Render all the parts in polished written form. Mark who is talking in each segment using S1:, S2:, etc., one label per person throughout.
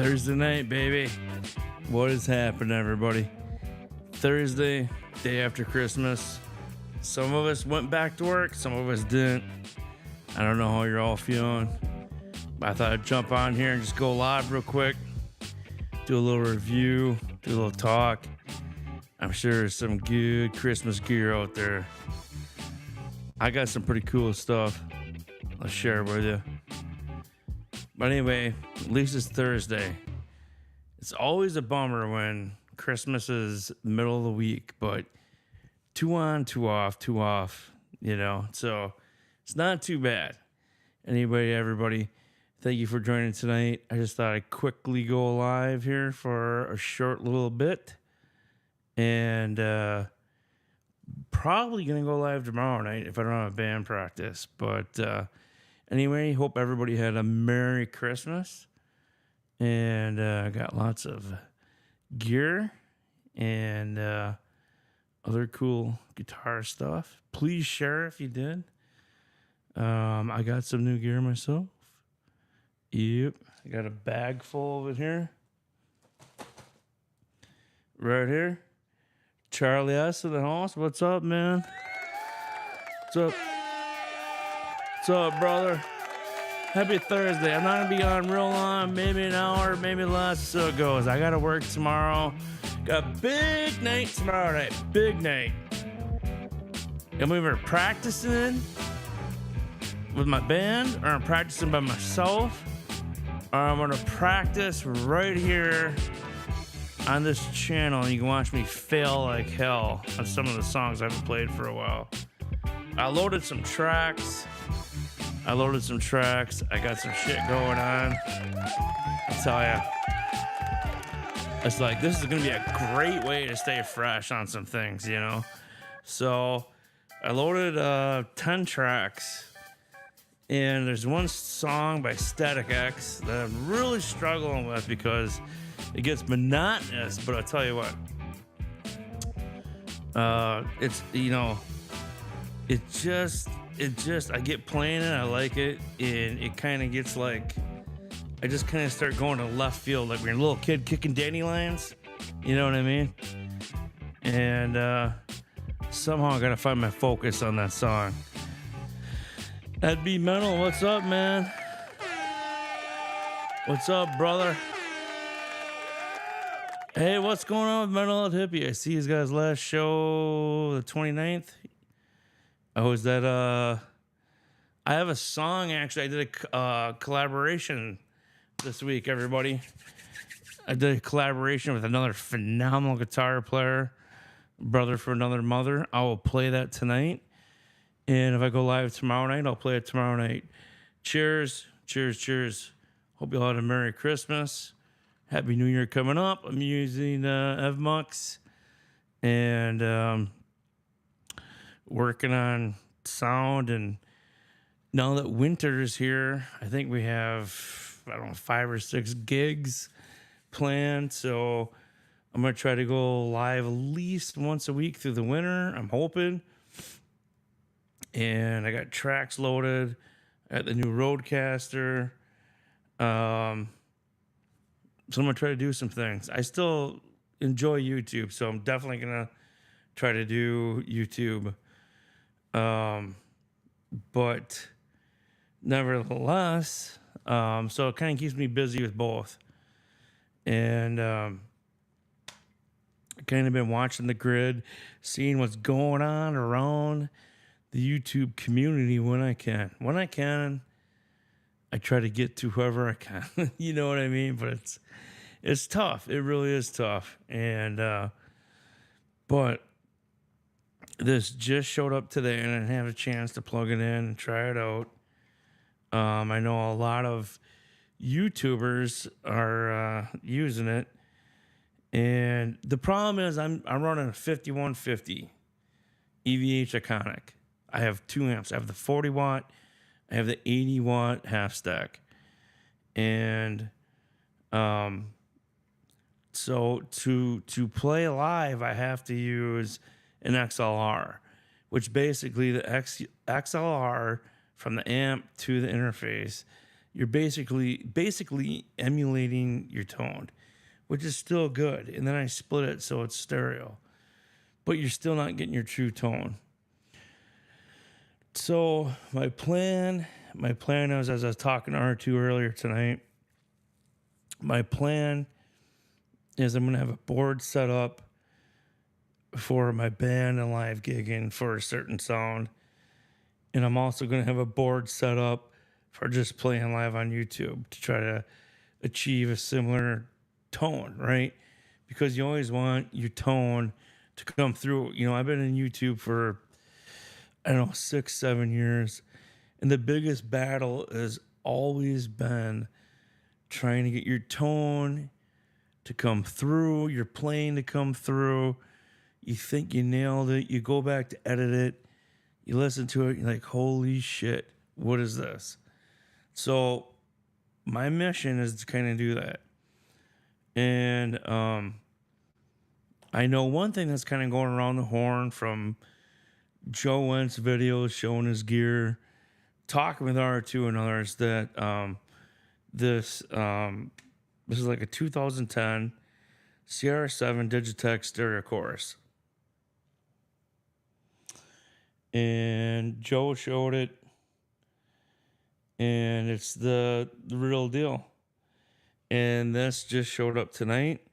S1: Thursday night, baby. What is happening, everybody? Thursday, day after Christmas. Some of us went back to work, some of us didn't. I don't know how you're all feeling. But I thought I'd jump on here and just go live real quick. Do a little review, do a little talk. I'm sure there's some good Christmas gear out there. I got some pretty cool stuff I'll share with you. But anyway, at least it's Thursday. It's always a bummer when Christmas is middle of the week, but 2 on, 2 off, you know. So it's not too bad. Anyway, everybody, thank you for joining tonight. I just thought I'd quickly go live here for a short little bit. And probably going to go live tomorrow night if I don't have a band practice. But anyway, hope everybody had a Merry Christmas. And got lots of gear and other cool guitar stuff. Please share if you did. I got some new gear myself. Yep. I got a bag full of it here. Right here. Charlie S. in the house. What's up, man? What's up? What's up, brother? Happy Thursday. I'm not going to be on real long. Maybe an hour, maybe less. So it goes. I got to work tomorrow. Got a big night tomorrow night. Big night. I'm either practicing with my band, or I'm practicing by myself, or I'm going to practice right here on this channel. You can watch me fail like hell on some of the songs I haven't played for a while. I loaded some tracks. I got some shit going on. I tell ya, it's like this is gonna be a great way to stay fresh on some things, you know. So I loaded 10 tracks, and there's one song by Static X that I'm really struggling with because it gets monotonous. But I'll tell you what, it's, you know, it just I get playing it, I like it, and it kind of gets like, I just kind of start going to left field, like when you're a little kid kicking dandelions, you know what I mean? And somehow I gotta find my focus on that song. That'd be Mental. What's up, man? What's up, brother? Hey, what's going on with Mental Health Hippie? I see he's got his last show the 29th. Oh, is that I have a song, actually. I did a collaboration this week, everybody. I did a collaboration with another phenomenal guitar player, Brother for Another Mother. I will play that tonight. And if I go live tomorrow night, I'll play it tomorrow night. Cheers. Cheers, cheers. Hope you all had a Merry Christmas. Happy New Year coming up. I'm using Evmux. And working on sound, and now that winter is here, I think we have, I don't know, 5 or 6 gigs planned. So I'm going to try to go live at least once a week through the winter, I'm hoping. And I got tracks loaded at the new Rodecaster. So I'm going to try to do some things. I still enjoy YouTube, so I'm definitely going to try to do YouTube. But nevertheless, so it kind of keeps me busy with both. And I kind of been watching the grid, seeing what's going on around the YouTube community when I can. When I can, I try to get to whoever I can. You know what I mean? But it's tough. It really is tough. And but this just showed up today, and I didn't have a chance to plug it in and try it out. I know a lot of YouTubers are using it, and the problem is I'm running a 5150 EVH Iconic. I have 2 amps. I have the 40 watt, I have the 80 watt half stack, and so to play live, I have to use an XLR, which basically the XLR from the amp to the interface you're basically emulating your tone, which is still good. And then I split it so it's stereo, but you're still not getting your true tone. So my plan is, as I was talking to R2 earlier tonight, my plan is I'm going to have a board set up for my band and live gigging for a certain sound. And I'm also going to have a board set up for just playing live on YouTube to try to achieve a similar tone, right? Because you always want your tone to come through. You know, I've been in YouTube for, I don't know, 6-7 years. And the biggest battle has always been trying to get your tone to come through, your playing to come through. You think you nailed it. You go back to edit it. You listen to it. You're like, holy shit, what is this? So my mission is to kind of do that. And I know one thing that's kind of going around the horn from Joe Wentz videos showing his gear, talking with R2 and others, that this is like a 2010 CR7 Digitech stereo chorus. And Joe showed it, and it's the real deal. And this just showed up tonight.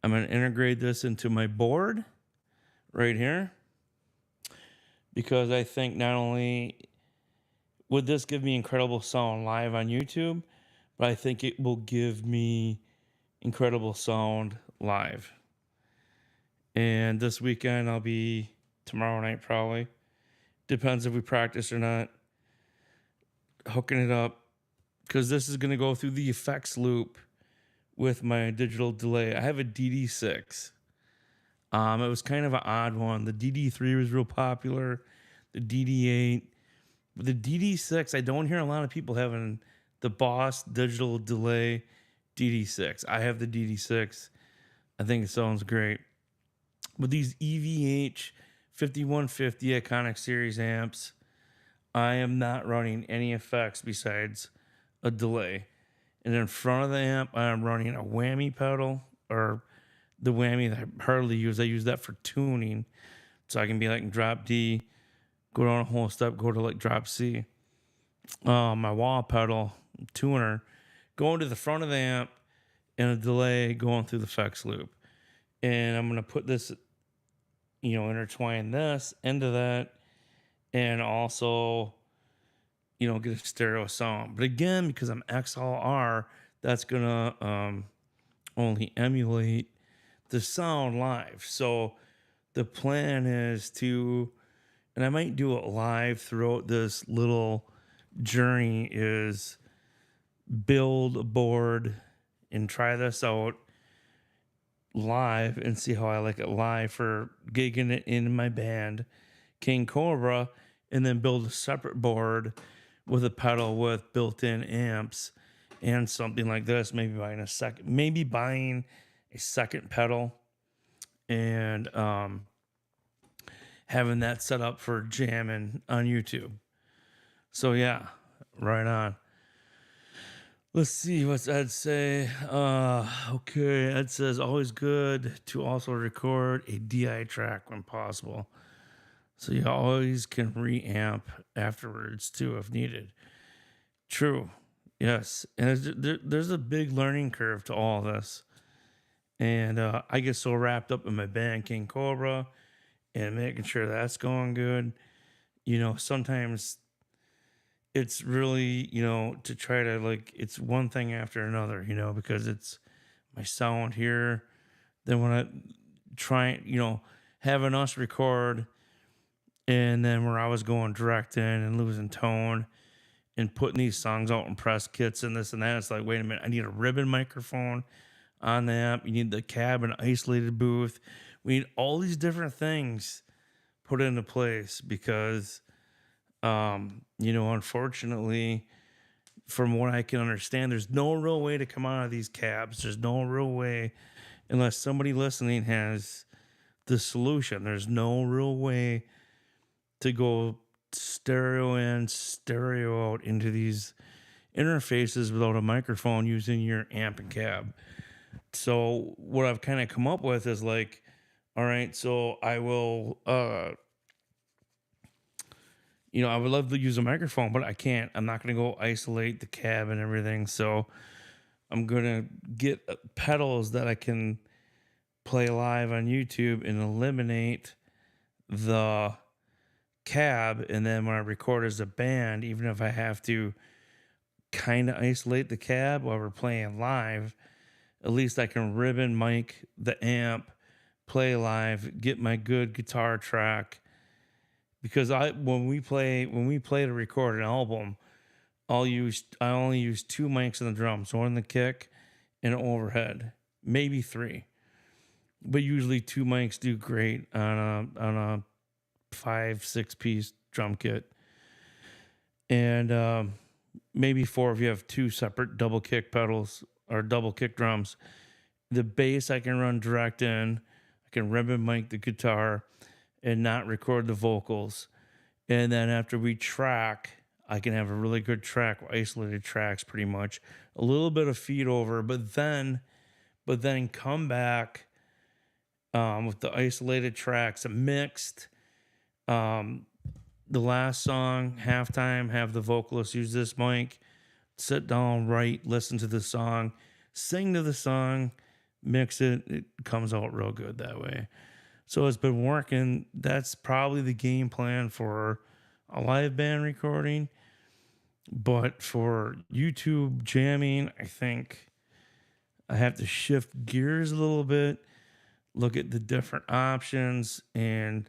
S1: I'm going to integrate this into my board right here, because I think not only would this give me incredible sound live on YouTube, but I think it will give me incredible sound live. And this weekend I'll be, tomorrow night probably, depends if we practice or not, hooking it up, because this is going to go through the effects loop with my digital delay. I have a DD6. It was kind of an odd one. The DD3 was real popular, the DD8. But the DD6, I don't hear a lot of people having the Boss digital delay DD6. I have the DD6. I think it sounds great. With these EVH 5150 Iconic Series amps, I am not running any effects besides a delay. And in front of the amp, I'm running a whammy pedal, or the whammy that I hardly use. I use that for tuning. So I can be like in drop D, go down a whole step, go to like drop C. My wah pedal, tuner, going to the front of the amp, and a delay going through the effects loop. And I'm going to put this, intertwine this into that, and also, get a stereo sound. But again, because I'm XLR, that's going to only emulate the sound live. So the plan is to, and I might do it live throughout this little journey, is build a board and try this out live and see how I like it live for gigging it in my band, King Cobra, and then build a separate board with a pedal with built-in amps and something like this. Maybe buying a second pedal and having that set up for jamming on YouTube. So yeah, right on. Let's see, what's Ed say? Okay, Ed says, always good to also record a DI track when possible, so you always can reamp afterwards too if needed. True, yes. And there's a big learning curve to all this. And I get so wrapped up in my band, King Cobra, and making sure that's going good. Sometimes it's really, to try to, like, it's one thing after another, because it's my sound here. Then when I try, having us record, and then where I was going direct in and losing tone and putting these songs out in press kits and this and that, it's like, wait a minute, I need a ribbon microphone on the amp. You need the cab and isolated booth. We need all these different things put into place because, unfortunately, from what I can understand, there's no real way to come out of these cabs. There's no real way, unless somebody listening has the solution. There's no real way to go stereo in, stereo out into these interfaces without a microphone using your amp and cab. So what I've kind of come up with is like, all right, so I will, I would love to use a microphone, but I can't. I'm not going to go isolate the cab and everything. So I'm going to get pedals that I can play live on YouTube and eliminate the cab. And then when I record as a band, even if I have to kind of isolate the cab while we're playing live, at least I can ribbon mic the amp, play live, get my good guitar track. Because when we play to record an album, I only use 2 mics on the drums, one on the kick and an overhead, maybe 3, but usually 2 mics do great on a 5-6 piece drum kit, and maybe 4 if you have 2 separate double kick pedals or double kick drums. The bass I can run direct in. I can ribbon mic the guitar and not record the vocals. And then after we track, I can have a really good track, isolated tracks pretty much. A little bit of feed over, but then come back with the isolated tracks, mixed. The last song, halftime, have the vocalist use this mic, sit down, write, listen to the song, sing to the song, mix it. It comes out real good that way. So it's been working. That's probably the game plan for a live band recording. But for YouTube jamming, I think I have to shift gears a little bit, look at the different options, and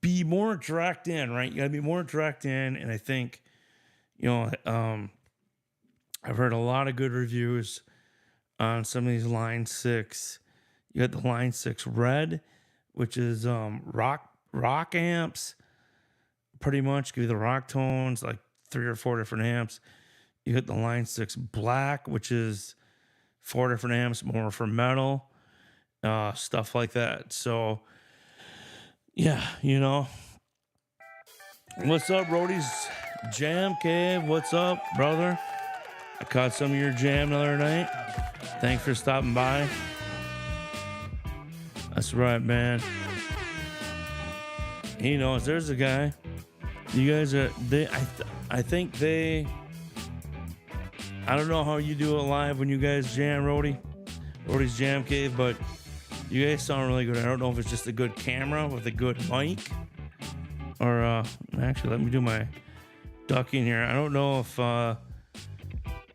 S1: be more direct in, right? You got to be more direct in. And I think, I've heard a lot of good reviews on some of these Line 6. You got the Line 6 Red, which is rock amps, pretty much give you the rock tones, like 3 or 4 different amps. You got the Line 6 Black, which is 4 different amps, more for metal, stuff like that. So, yeah, What's up, Roadies? Jam Cave, what's up, brother? I caught some of your jam the other night. Thanks for stopping by. That's right, man. He knows there's a guy. You guys are I think they. I don't know how you do it live when you guys jam, Roadie's Jam Cave, but you guys sound really good. I don't know if it's just a good camera with a good mic, or actually, let me do my ducking here. I don't know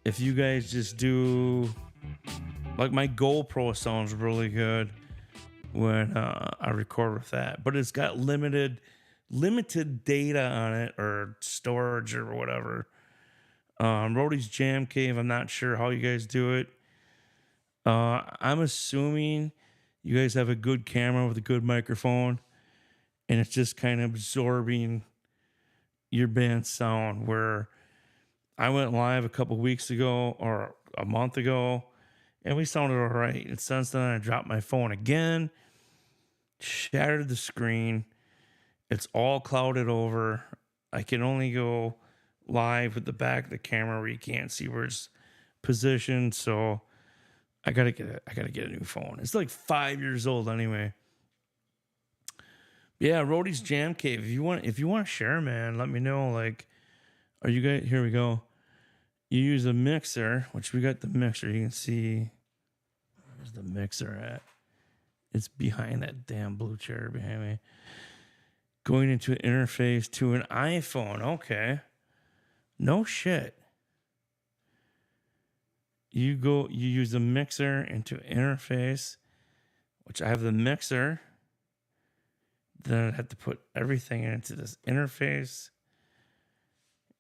S1: if you guys just do, like, my GoPro sounds really good when I record with that, but it's got limited data on it, or storage or whatever. Roadie's Jam Cave, I'm not sure how you guys do it. I'm assuming you guys have a good camera with a good microphone, and it's just kind of absorbing your band's sound. Where I went live a couple weeks ago or a month ago, and we sounded all right. And since then, I dropped my phone again, shattered the screen. It's all clouded over. I can only go live with the back of the camera where you can't see where it's positioned. So I gotta get a new phone. It's like 5 years old anyway. Yeah, Roadie's Jam Cave. If you want to share, man, let me know. Like, are you guys? Here we go. You use a mixer, which we got the mixer. You can see where's the mixer at. It's behind that damn blue chair behind me. Going into an interface to an iPhone. Okay. No shit. You use the mixer into interface, which I have the mixer. Then I'd have to put everything into this interface.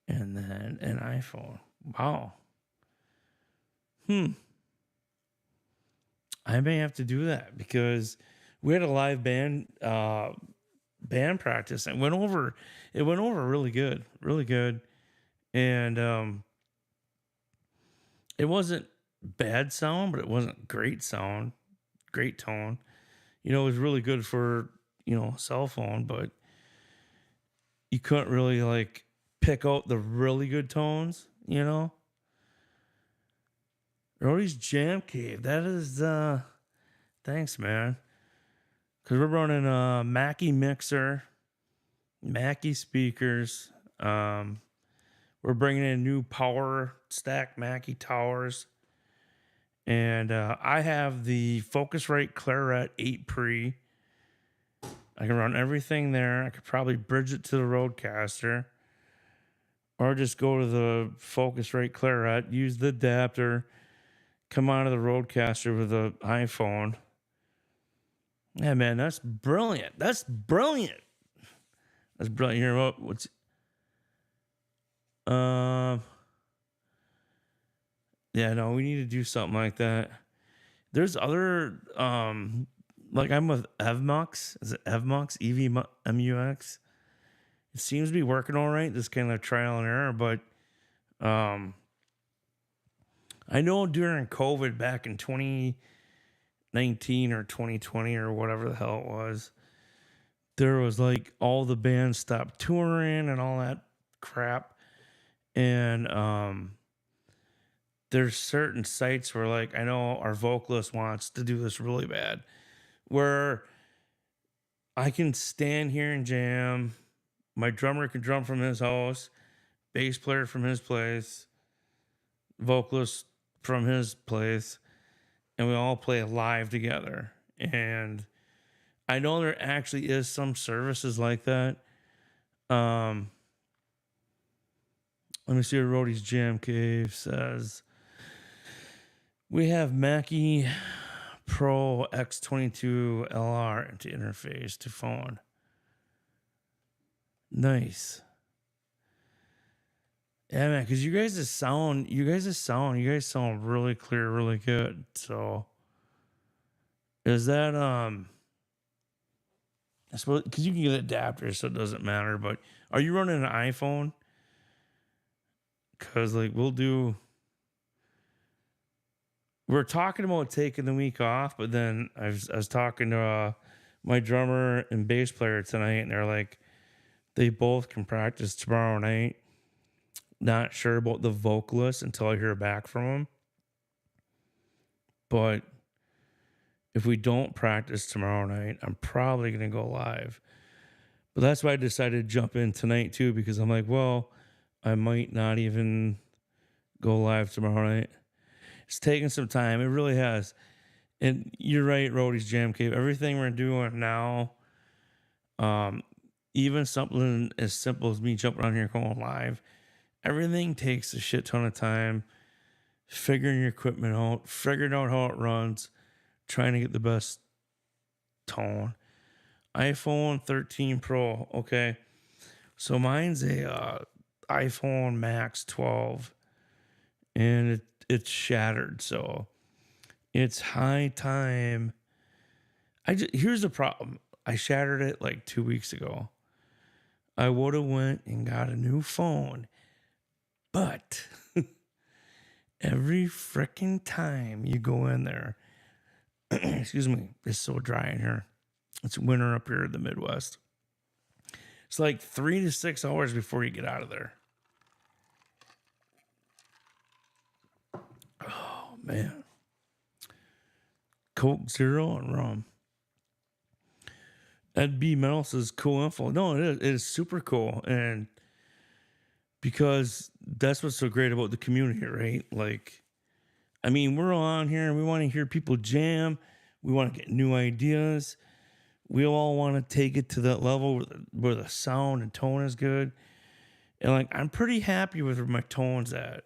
S1: And then an iPhone. Wow. I may have to do that because we had a live band practice and it went over really good. And it wasn't bad sound, but it wasn't great sound, great tone. It was really good for, cell phone, but you couldn't really like pick out the really good tones. you know? Rody's Jam Cave. That is, thanks, man. Because we're running a Mackie mixer, Mackie speakers. We're bringing in new power stack Mackie towers. And I have the Focusrite Claret 8 Pre. I can run everything there. I could probably bridge it to the Rodecaster. Or just go to the Focusrite Claret, use the adapter, come out of the Rodecaster with an iPhone. Yeah, man, that's brilliant. That's brilliant. That's brilliant. Here, what's... Yeah, no, we need to do something like that. There's other, like I'm with Evmux. Is it Evmux? EVMUX? It seems to be working all right. This kind of trial and error, but I know during COVID back in 2019 or 2020 or whatever the hell it was, there was like all the bands stopped touring and all that crap. And there's certain sites where, like, I know our vocalist wants to do this really bad, where I can stand here and jam. My drummer can drum from his house, bass player from his place, vocalist from his place, and we all play live together. And I know there actually is some services like that. Let me see what Rody's Jam Cave says. We have Mackie Pro X22 LR to interface to phone. Nice. Yeah, man, because you guys sound really clear, really good. So is that I suppose because you can get adapters, so it doesn't matter. But are you running an iPhone? Because like we're talking about taking the week off, but then I was talking to my drummer and bass player tonight, and they're like, they both can practice tomorrow night. Not sure about the vocalist until I hear back from them. But if we don't practice tomorrow night, I'm probably going to go live. But that's why I decided to jump in tonight too, because I'm like, well, I might not even go live tomorrow night. It's taking some time. It really has. And you're right, Rody's Jam Cave. Everything we're doing now, even something as simple as me jumping on here going live, everything takes a shit ton of time. Figuring your equipment out, figuring out how it runs, trying to get the best tone. iPhone 13 Pro. Okay. So mine's a iPhone Max 12. And it's shattered, so it's high time. Here's the problem. I shattered it like 2 weeks ago. I would have went and got a new phone, but every freaking time you go in there, excuse me, it's so dry in here. It's winter up here in the Midwest. It's like 3 to 6 hours before you get out of there. Man, Coke Zero and rum. Ed B Metal says cool info. No, it is super cool, and because that's what's so great about the community, right? Like, I mean, we're all on here and we want to hear people jam. We want to get new ideas. We all want to take it to that level where the sound and tone is good. And like, I'm pretty happy with where my tone's at.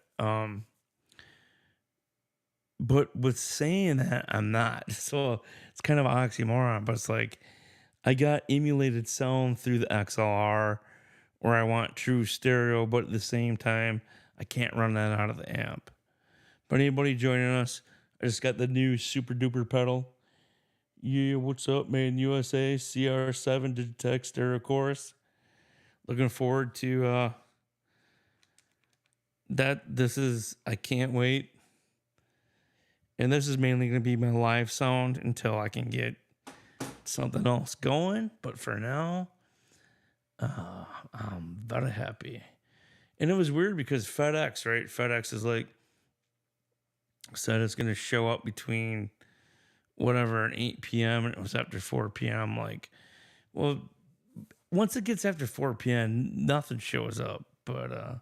S1: But with saying that, I'm not. So it's kind of an oxymoron, but it's like I got emulated sound through the XLR where I want true stereo, but at the same time, I can't run that out of the amp. But anybody joining us, I just got the new super duper pedal. Yeah, what's up, man? USA CR7 Digitech Stereo Chorus. Looking forward to that. I can't wait. And this is mainly going to be my live sound until I can get something else going. But for now, I'm very happy. And it was weird because FedEx, right? FedEx is like said it's gonna show up between whatever and 8 p.m. and it was after 4 p.m. Like, well, once it gets after 4 p.m., nothing shows up. But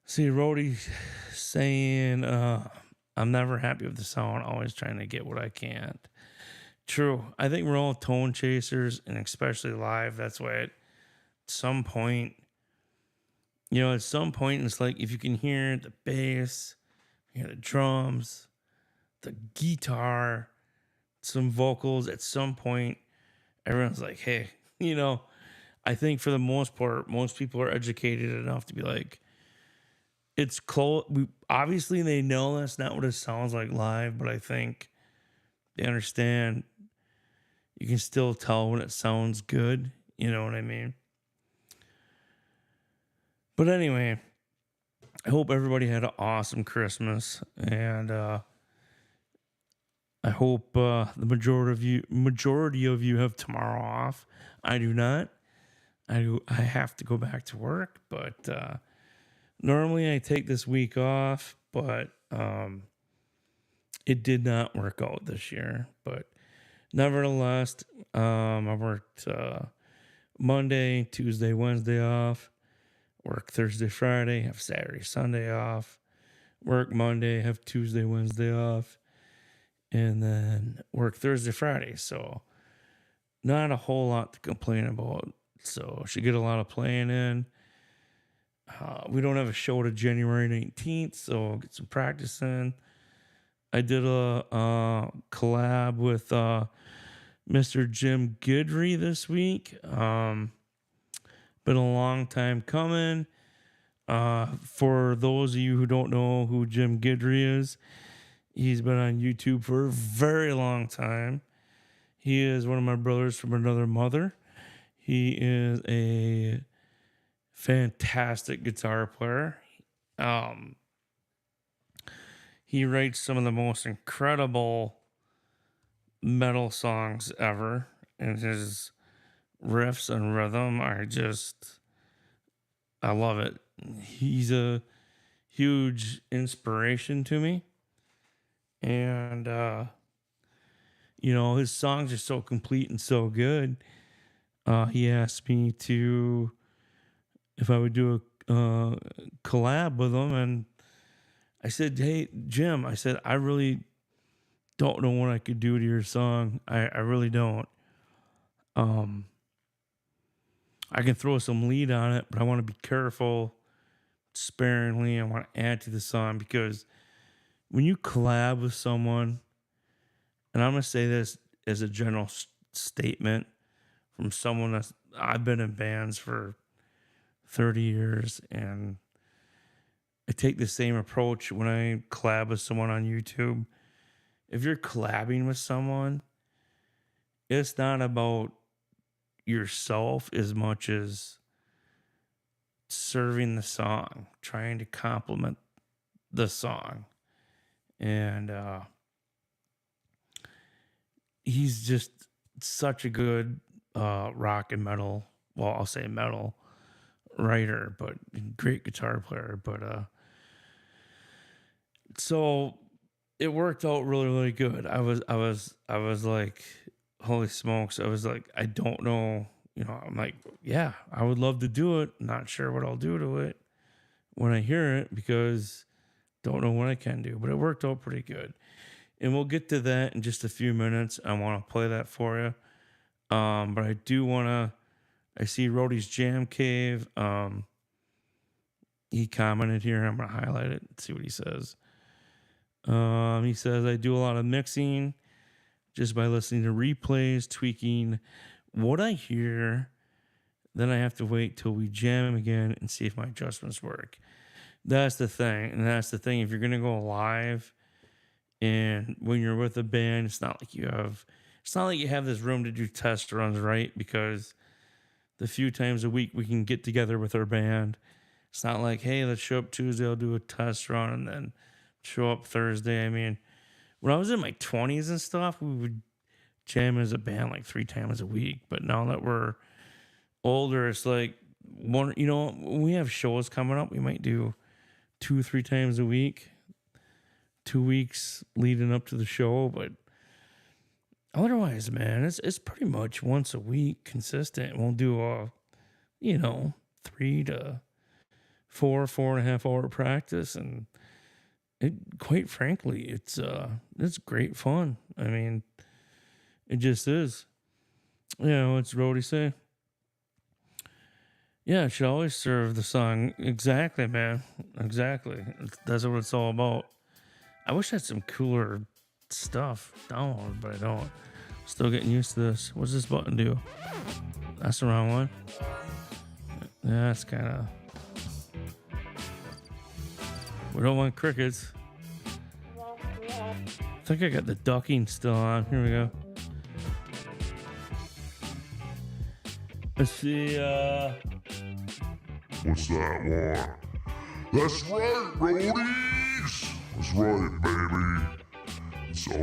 S1: see, Rody saying, I'm never happy with the sound, always trying to get what I can't. True. I think we're all tone chasers, and especially live. That's why at some point, at some point, it's like if you can hear the bass, the drums, the guitar, some vocals, at some point, everyone's like, hey, I think for the most part, most people are educated enough to be like, it's close. Obviously, they know that's not what it sounds like live, but I think they understand you can still tell when it sounds good. You know what I mean? But anyway, I hope everybody had an awesome Christmas, and I hope the majority of you have tomorrow off. I do not. I have to go back to work, but normally I take this week off, but it did not work out this year. But nevertheless, I worked Monday, Tuesday, Wednesday off. Work Thursday, Friday, have Saturday, Sunday off. Work Monday, have Tuesday, Wednesday off. And then work Thursday, Friday. So not a whole lot to complain about. So should get a lot of playing in. We don't have a show to January 19th, so I'll get some practice in. I did a collab with Mr. Jim Guidry this week. Been a long time coming. For those of you who don't know who Jim Guidry is, he's been on YouTube for a very long time. He is one of my brothers from another mother. He is a fantastic guitar player. He writes some of the most incredible metal songs ever, and his riffs and rhythm are just, I love it. He's a huge inspiration to me. And, his songs are so complete and so good. He asked me if I would do a collab with him. And I said, hey, Jim, I really don't know what I could do to your song. I really don't. I can throw some lead on it, but I want to be careful, sparingly. I want to add to the song because when you collab with someone, and I'm going to say this as a general statement from someone I've been in bands for 30 years, and I take the same approach when I collab with someone on YouTube. If you're collabing with someone, it's not about yourself as much as serving the song, trying to complement the song. And he's just such a good rock and metal, well, I'll say metal writer, but great guitar player. But so it worked out really, really good. I was like, holy smokes. I was like, I don't know. I'm like, yeah, I would love to do it. Not sure what I'll do to it when I hear it because don't know what I can do. But it worked out pretty good. And we'll get to that in just a few minutes. I want to play that for you. But I do want to, I see Rody's Jam Cave. He commented here. I'm going to highlight it and see what he says. He says, I do a lot of mixing just by listening to replays, tweaking what I hear. Then I have to wait till we jam again and see if my adjustments work. That's the thing. And that's the thing. If you're going to go live and when you're with a band, it's not like you have this room to do test runs, right? Because the few times a week we can get together with our band, it's not like, hey, let's show up Tuesday, I'll do a test run and then show up Thursday. I mean, when I was in my 20s and stuff, we would jam as a band like 3 times a week. But now that we're older, it's like one, you know, when we have shows coming up, we might do 2 or 3 times a week, 2 weeks leading up to the show. But otherwise, man, it's pretty much once a week consistent. We'll do a, you know, 3 to 4.5 hour practice, and it, quite frankly, it's great fun. I mean, it just is. You know, it's Rody say. Yeah, it should always serve the song. Exactly, man. Exactly. That's what it's all about. I wish I had some cooler stuff downloaded, but I don't. Still getting used to this. What's this button do? That's the wrong one. Yeah, that's kind of... We don't want crickets. I think I got the ducking still on. Here we go. Let's see,
S2: What's that one? That's right, roadies! That's right, baby. It's all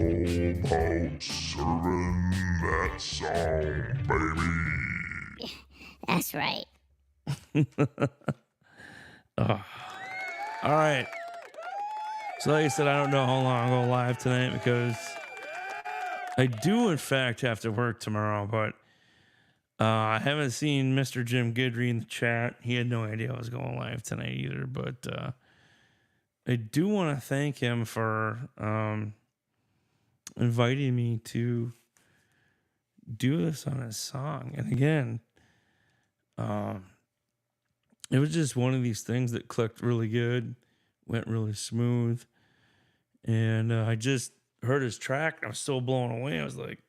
S2: about serving that song, baby.
S3: That's right.
S1: All right. So like I said, I don't know how long I'll go live tonight because I do, in fact, have to work tomorrow, but I haven't seen Mr. Jim Guidry in the chat. He had no idea I was going live tonight either, but I do want to thank him for inviting me to do this on his song. And again, it was just one of these things that clicked really good, went really smooth. And I just heard his track and I was so blown away. I was like,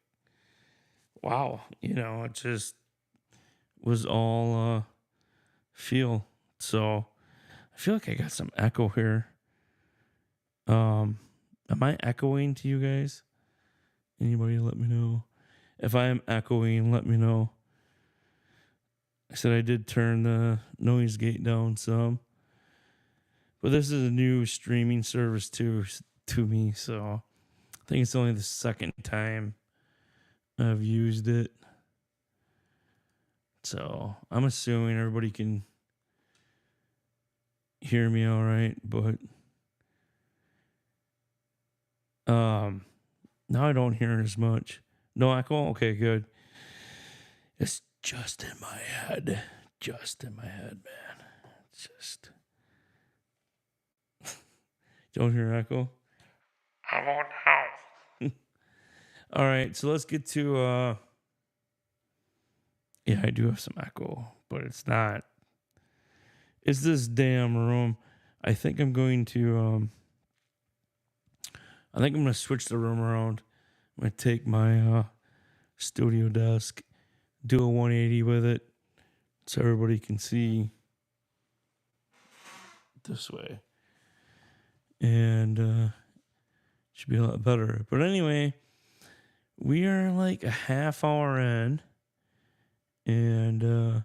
S1: wow, you know, it just was all feel. So I feel like I got some echo here. Am I echoing to you guys? Anybody let me know? If I am echoing, let me know. I said I did turn the noise gate down some. But this is a new streaming service to me, so I think it's only the second time I've used it. So I'm assuming everybody can hear me all right, but now I don't hear it as much. No echo? Okay, good. It's just in my head. Just in my head, man. It's just... Don't hear echo?
S2: I won't know.
S1: All right, so let's get to... Yeah, I do have some echo, but it's not... It's this damn room. I think I'm going to... I think I'm going to switch the room around. I'm going to take my studio desk, do a 180 with it, so everybody can see this way. And should be a lot better. But anyway, we are like a half hour in, and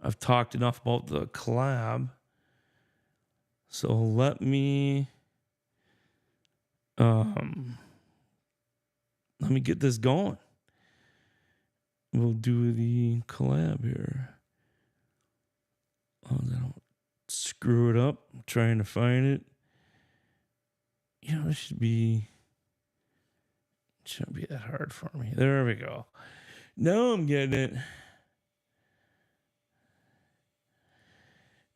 S1: I've talked enough about the collab. So let me get this going. We'll do the collab here. Oh, I don't screw it up. I'm trying to find it. You know, it shouldn't be that hard for me. There we go. Now I'm getting it.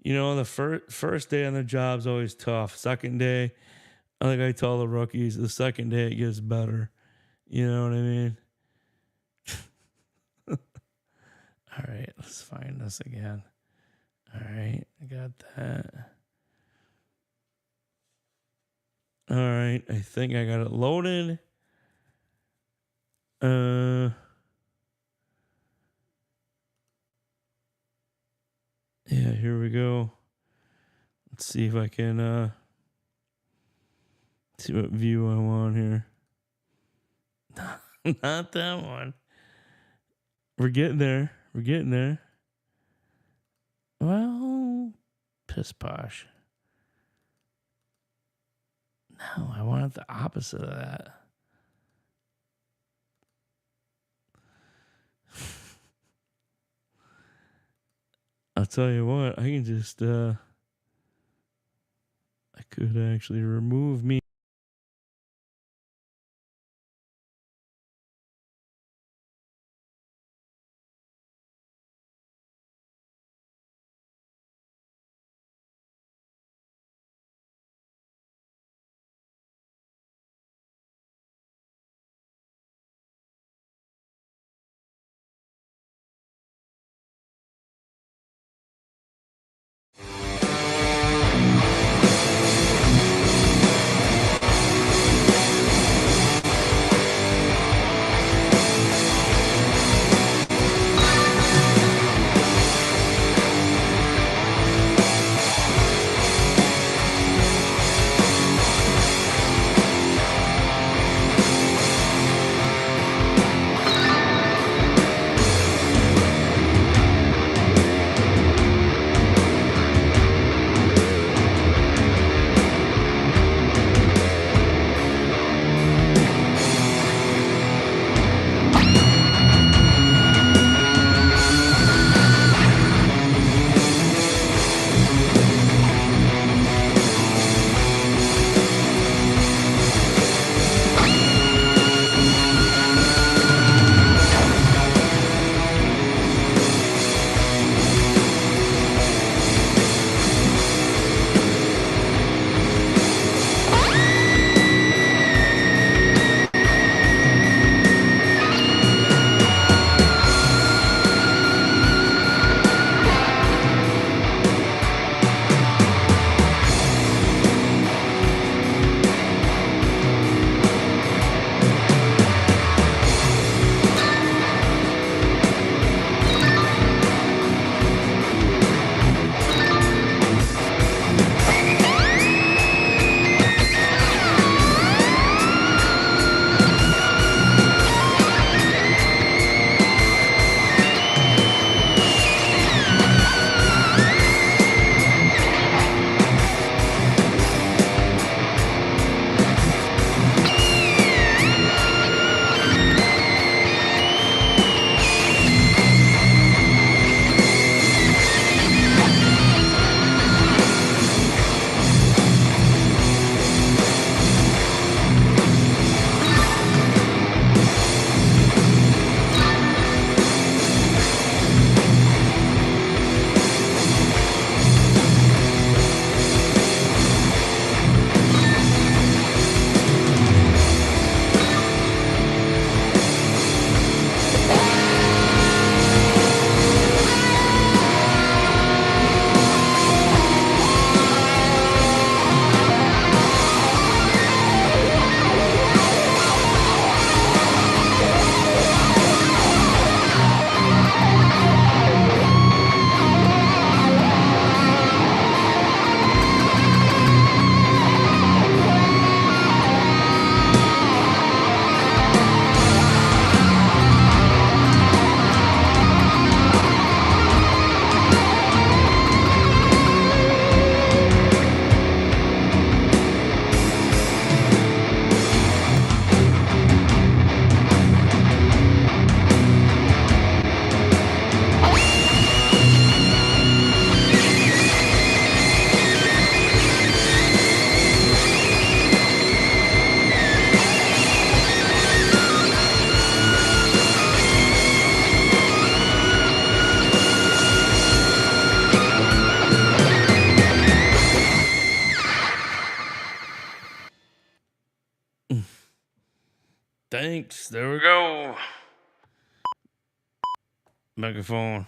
S1: You know, the first day on the job's always tough. Second day, I think I tell the rookies, the second day it gets better. You know what I mean? All right, let's find this again. All right, I got that. All right, I think I got it loaded. Yeah, here we go. Let's see if I can see what view I want here. Not that one. We're getting there. We're getting there. Well, piss posh. No, I wanted the opposite of that. tell you what, I can just I could actually remove me. Thanks. There we go. Microphone.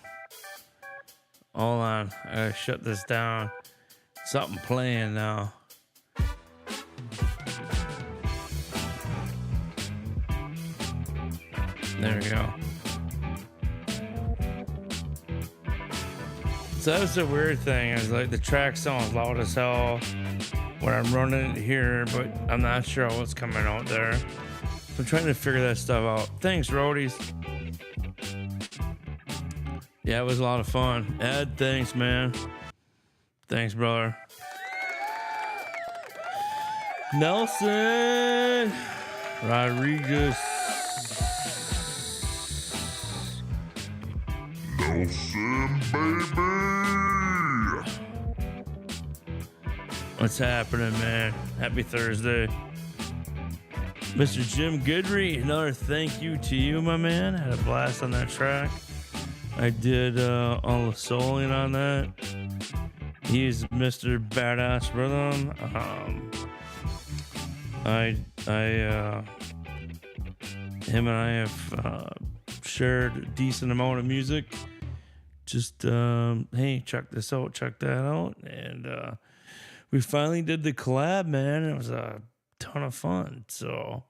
S1: Hold on. I gotta shut this down. Something playing now. There we go. So that's the weird thing, is like the track sounds loud as hell when I'm running it here, but I'm not sure what's coming out there. So I'm trying to figure that stuff out. Thanks, roadies. Yeah, it was a lot of fun. Ed, thanks, man. Thanks, brother. Nelson Rodriguez.
S2: Nelson, baby.
S1: What's happening, man? Happy Thursday. Mr. Jim Goodry, another thank you to you, my man. Had a blast on that track. I did all the soloing on that. He's Mr. Badass Rhythm. Him and I have shared a decent amount of music. Just, hey, check this out, check that out. And we finally did the collab, man. It was a ton of fun. So,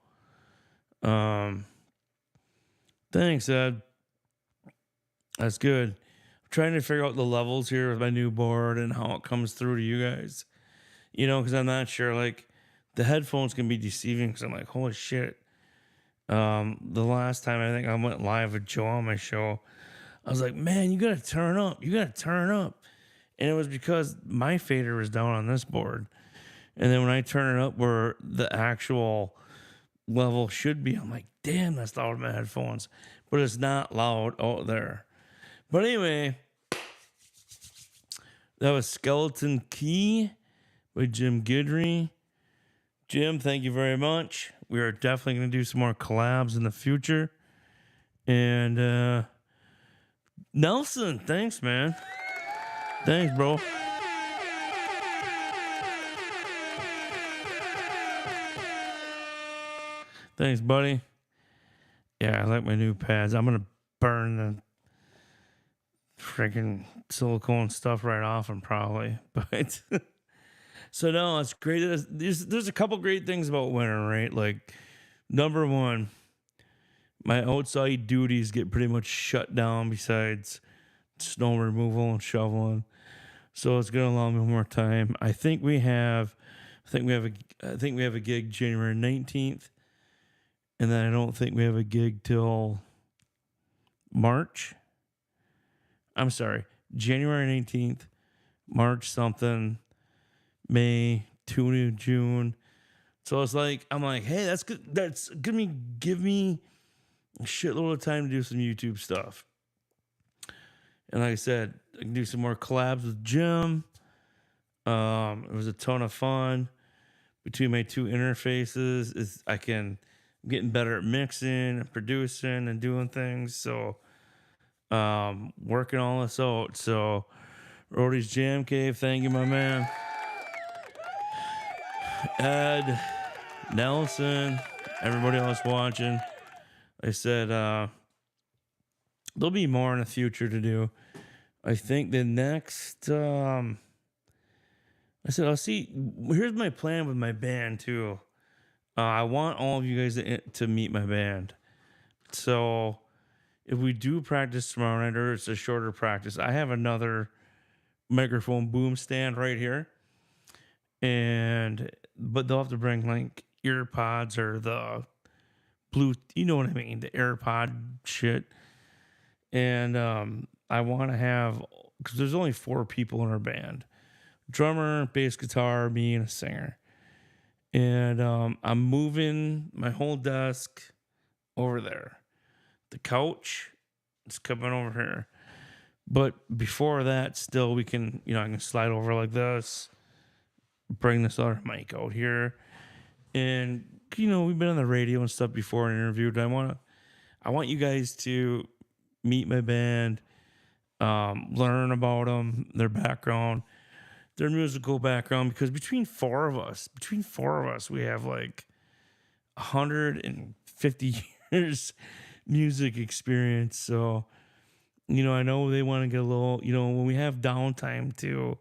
S1: thanks, Ed. That's good. I'm trying to figure out the levels here with my new board and how it comes through to you guys. You know, because I'm not sure. Like, the headphones can be deceiving because I'm like, holy shit. The last time I think I went live with Joe on my show, I was like, man, you gotta turn up. You gotta turn up. And it was because my fader was down on this board. And then when I turn it up where the actual level should be, I'm like, damn, that's loud in my headphones. But it's not loud out there. But anyway, that was Skeleton Key by Jim Goodry. Jim, thank you very much. We are definitely going to do some more collabs in the future. And Nelson, thanks, man. Thanks, bro. Thanks, buddy. Yeah, I like my new pads. I'm going to burn the freaking silicone stuff right off them probably. But so no, it's great. There's a couple great things about winter, right? Like, number one, my outside duties get pretty much shut down besides snow removal and shoveling. So it's gonna allow me more time. I think we have a gig January 19th, and then I don't think we have a gig till March. I'm sorry, January 19th, March something, May, June. So it's like, I'm like, hey, that's good. That's give me a shitload of time to do some YouTube stuff. And like I said, I can do some more collabs with Jim. It was a ton of fun between my two interfaces. I'm getting better at mixing and producing and doing things. So, working all this out. So, Rody's Jam Cave, thank you, my man. Ed, Nelson, everybody else watching. I said, there'll be more in the future to do. I think the next, I said, I'll see. Here's my plan with my band too. I want all of you guys to meet my band. So if we do practice tomorrow night, or it's a shorter practice, I have another microphone boom stand right here. But they'll have to bring like ear pods or the Bluetooth, you know what I mean, the AirPod shit. And I want to have, because there's only 4 people in our band: drummer, bass guitar, me, and a singer. And I'm moving my whole desk over there. The couch is coming over here. But before that, still, we can, I can slide over like this, bring this other mic out here. And, we've been on the radio and stuff before and interviewed. I want you guys to meet my band, learn about them, their background, their musical background, because between four of us, we have like 150 years music experience. So, I know they want to get a little, when we have downtime too,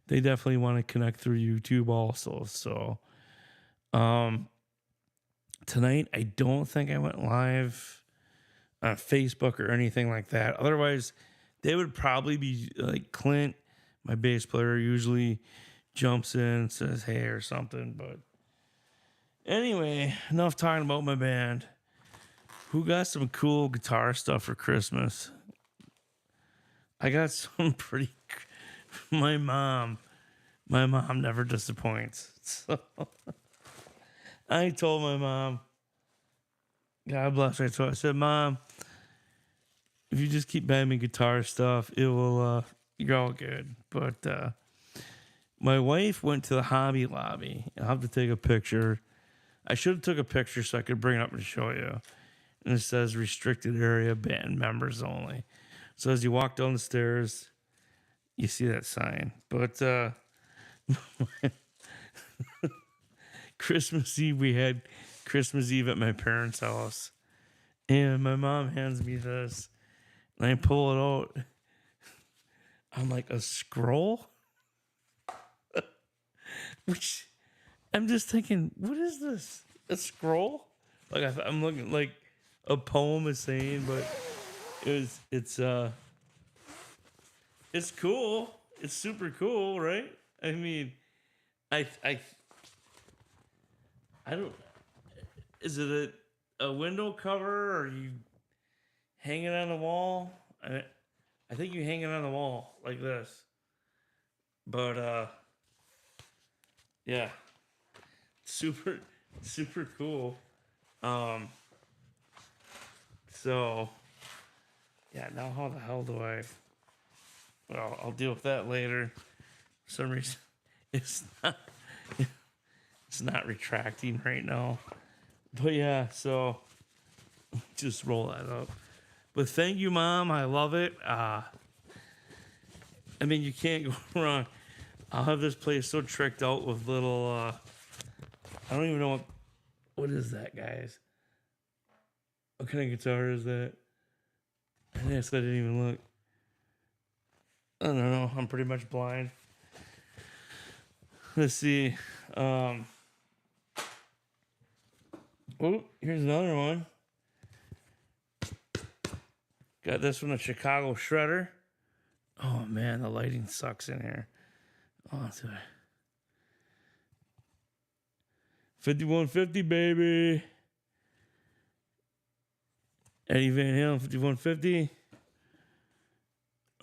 S1: they definitely want to connect through YouTube also. So, tonight, I don't think I went live on Facebook or anything like that. Otherwise, they would probably be like Clint, my bass player, usually jumps in and says hey or something. But anyway, enough talking about my band. Who got some cool guitar stuff for Christmas? I got some pretty. My mom never disappoints. So I told my mom, God bless her. So I said, Mom, if you just keep buying me guitar stuff, it will, you're all good. But my wife went to the Hobby Lobby. I'll have to take a picture. I should have took a picture so I could bring it up and show you. And it says restricted area, band members only. So as you walk down the stairs, you see that sign. But Christmas Eve, we had Christmas Eve at my parents' house. And my mom hands me this. And I pull it out. I'm like, a scroll? Which I'm just thinking, what is this? A scroll? Like I'm looking like a poem is saying, but it's cool. It's super cool, right? I mean, I don't. Is it a window cover? Or are you hanging on the wall? I think you hang it on the wall like this. But yeah, super cool. So yeah, now how the hell do I? Well, I'll deal with that later. For some reason, it's not retracting right now. But yeah, so just roll that up. But thank you, Mom. I love it. I mean, you can't go wrong. I'll have this place so tricked out with little. I don't even know what is that, guys. What kind of guitar is that? I guess I didn't even look. I don't know. I'm pretty much blind. Let's see. Oh, here's another one. Got this from the Chicago Shredder. Oh man, the lighting sucks in here. Oh, that's good. 5150, baby. Eddie Van Halen, 5150.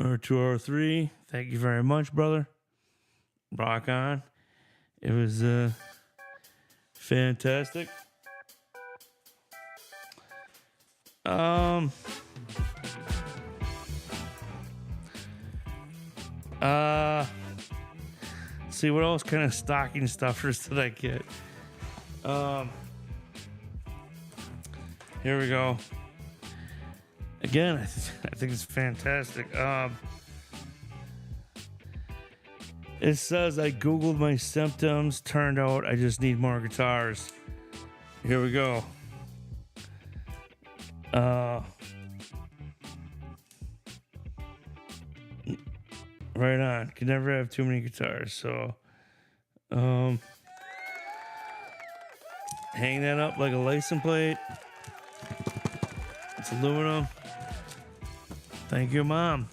S1: Or 203. Thank you very much, brother. Rock on. It was fantastic. See what else kind of stocking stuffers did I get? Here we go. Again, I think it's fantastic. It says I Googled my symptoms. Turned out I just need more guitars. Here we go. Right on. Can never have too many guitars. So, hang that up like a license plate. It's aluminum. Thank you, Mom.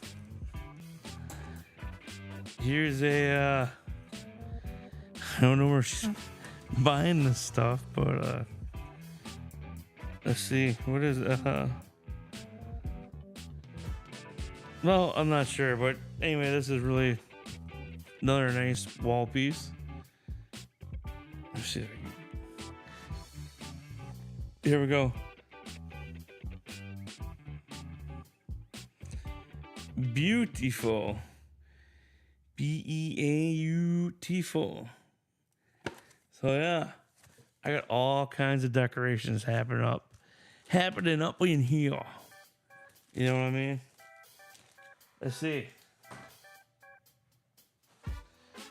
S1: Here's a, I don't know where she's buying this stuff, but, let's see. What is, well, I'm not sure, but anyway, this is really another nice wall piece. Let's see. Here we go. Beautiful. Beautiful. So yeah, I got all kinds of decorations happening up in here. You know what I mean? Let's see.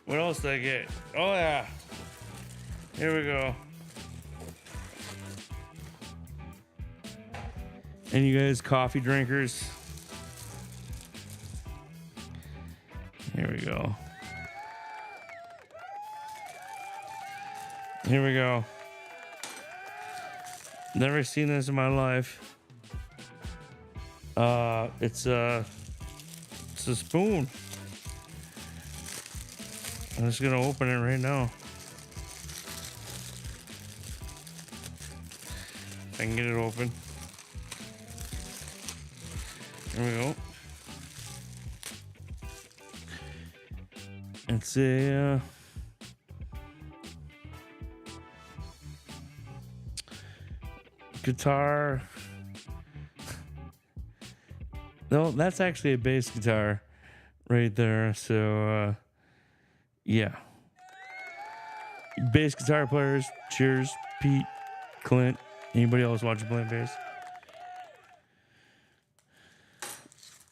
S1: What else did I get? Oh yeah. Here we go. And you guys coffee drinkers? Here we go. Here we go. Never seen this in my life. It's a spoon. I'm just gonna open it right now. If I can get it open. Here we go. It's a guitar. No, that's actually a bass guitar right there. So, yeah. Bass guitar players, cheers. Pete, Clint, anybody else watching playing bass?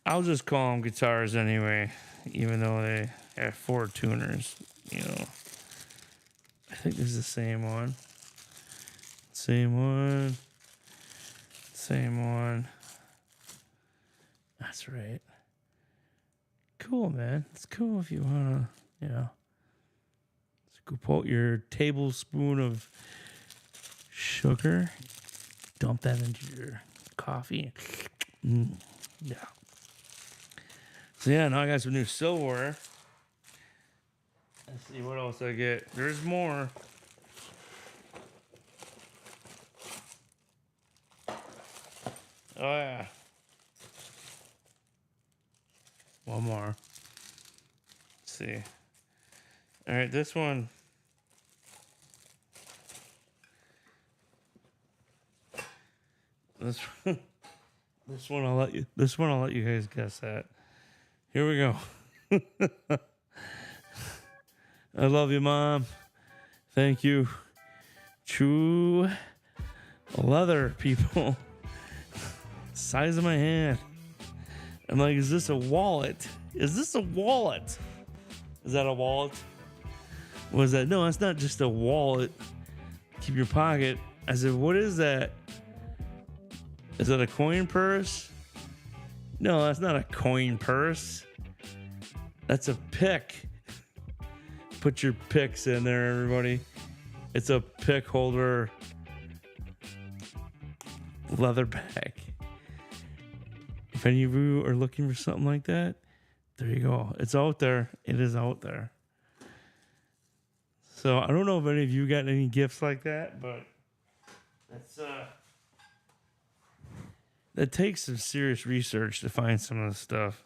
S1: I'll just call them guitars anyway, even though they have 4 tuners, you know. I think this is the same one. Same one. Same one. That's right. Cool, man. It's cool if you want to, you know. Go put your tablespoon of sugar. Dump that into your coffee. Yeah. So, yeah, now I got some new silverware. Let's see what else I get. There's more. Oh, yeah. One more. Let's see. All right, this one. This one I'll let you guys guess that. Here we go. I love you, Mom. Thank you. True leather, people. Size of my hand. I'm like, is this a wallet? Is this a wallet? Is that a wallet? Was that? No, it's not just a wallet. Keep your pocket. I said, what is that? Is that a coin purse? No, that's not a coin purse. That's a pick. Put your picks in there, everybody. It's a pick holder leather bag. If any of you are looking for something like that, there you go. It's out there. It is out there. So I don't know if any of you got any gifts like that, but that's that takes some serious research to find some of the stuff.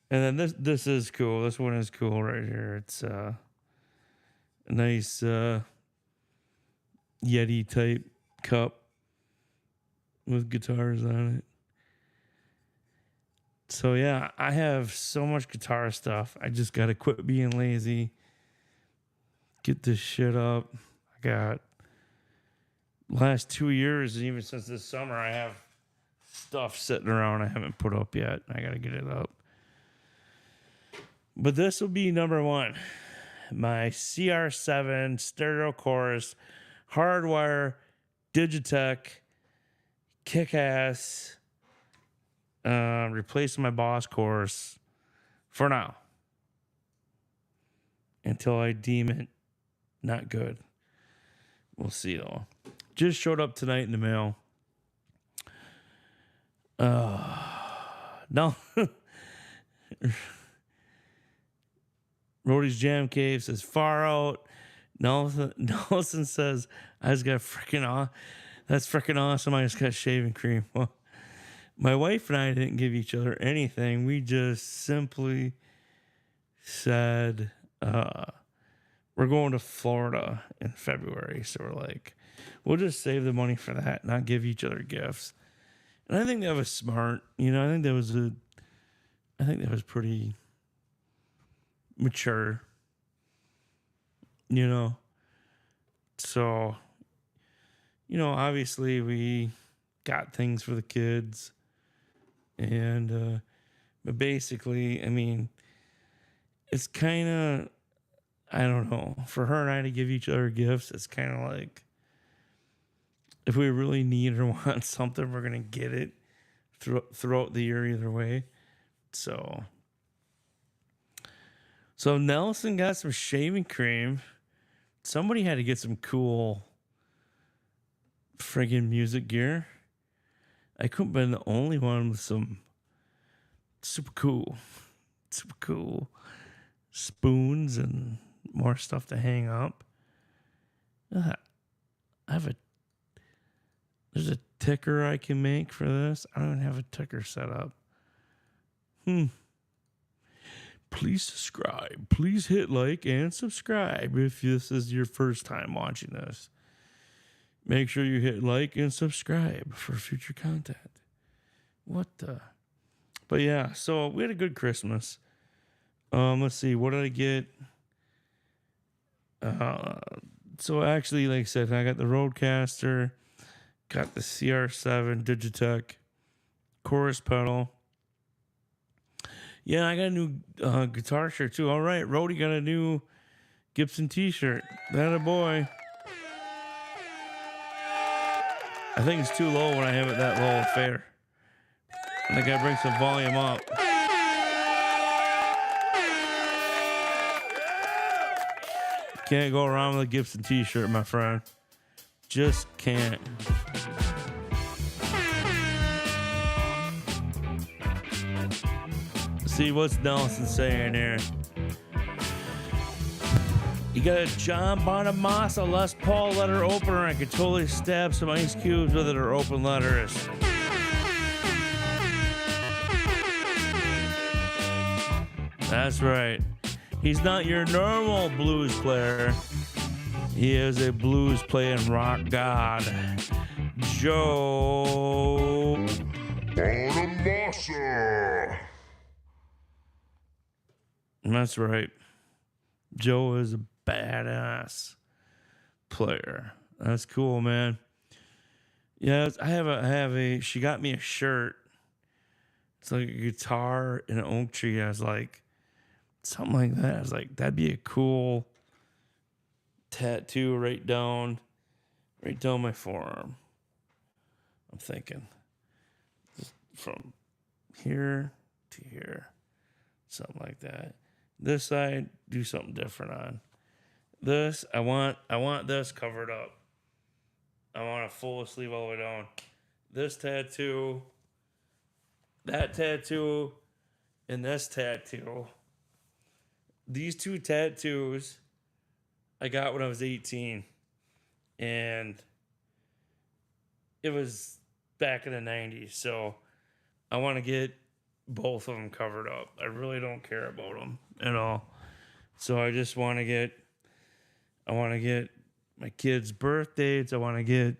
S1: And then this is cool. This one is cool right here. It's a nice Yeti type cup with guitars on it. So yeah, I have so much guitar stuff. I just gotta quit being lazy. Get this shit up. I got last 2 years, and even since this summer, I have stuff sitting around I haven't put up yet. I gotta get it up. But this will be number 1. My CR7 stereo chorus, hardwire, Digitech, kick-ass, replacing my Boss chorus for now. Until I deem it not good. We'll see though. Just showed up tonight in the mail. No. Rody's Jam Cave says far out. Nelson says I just got that's freaking awesome. I just got shaving cream. Well, my wife and I didn't give each other anything. We just simply said we're going to Florida in February. So we're like, we'll just save the money for that, not give each other gifts. And I think that was smart. You know, I think that was pretty mature. You know. So, you know, obviously we got things for the kids. And but basically, I mean, it's kind of, I don't know, for her and I to give each other gifts, it's kind of like, if we really need or want something, we're going to get it throughout the year either way. So Nelson got some shaving cream. Somebody had to get some cool friggin' music gear. I couldn't have been the only one with some super cool spoons and more stuff to hang up. There's a ticker I can make for this. I don't even have a ticker set up. Please subscribe. Please hit like and subscribe if this is your first time watching this. Make sure you hit like and subscribe for future content. What the? But yeah, so we had a good Christmas. Let's see, what did I get? So actually, like I said, I got the Rodecaster, got the CR7 Digitech chorus pedal. Yeah, I got a new guitar shirt too. All right, Rody got a new Gibson t-shirt. That a boy. I think it's too low when I have it that low fair. I think I bring some volume up. Can't go around with a Gibson t-shirt, my friend. Just can't. See what's Nelson saying here. You got a John Bonamassa Les Paul letter opener. I could totally stab some ice cubes with it or open letters. That's right. He's not your normal blues player. He is a blues playing rock god. Joe
S2: Bonamassa.
S1: That's right. Joe is a badass player. That's cool, man. Yeah, I have a. She got me a shirt. It's like a guitar and an oak tree. I was like, something like that. I was like, that'd be a cool tattoo right down my forearm. I'm thinking, just from here to here, something like that. This side, do something different on. This, I want this covered up. I want a full sleeve all the way down. This tattoo, that tattoo, and this tattoo. These two tattoos I got when I was 18. And it was back in the 90s. So I want to get both of them covered up. I really don't care about them at all. So I just want to get my kids' birth dates. I want to get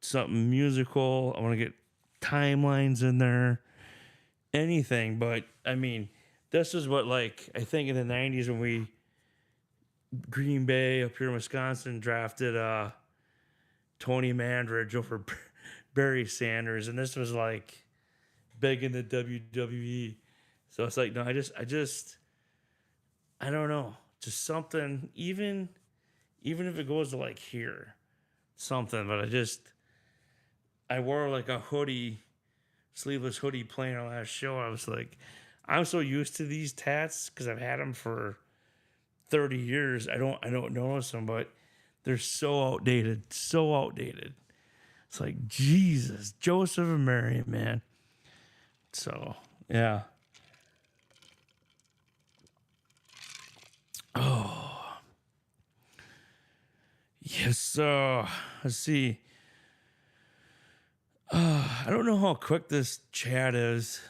S1: something musical. I want to get timelines in there. Anything. But I mean, this is what, like, I think in the 90s when Green Bay up here in Wisconsin drafted Tony Mandridge over Barry Sanders. And this was like big in the WWE. So it's like, no, I don't know. Just something, even if it goes to like here, something, but I wore like a hoodie, sleeveless hoodie playing our last show. I was like, I'm so used to these tats because I've had them for 30 years. I don't notice them, but they're so outdated. It's like, Jesus, Joseph and Mary, man. So, yeah. Oh. Yes, let's see. I don't know how quick this chat is.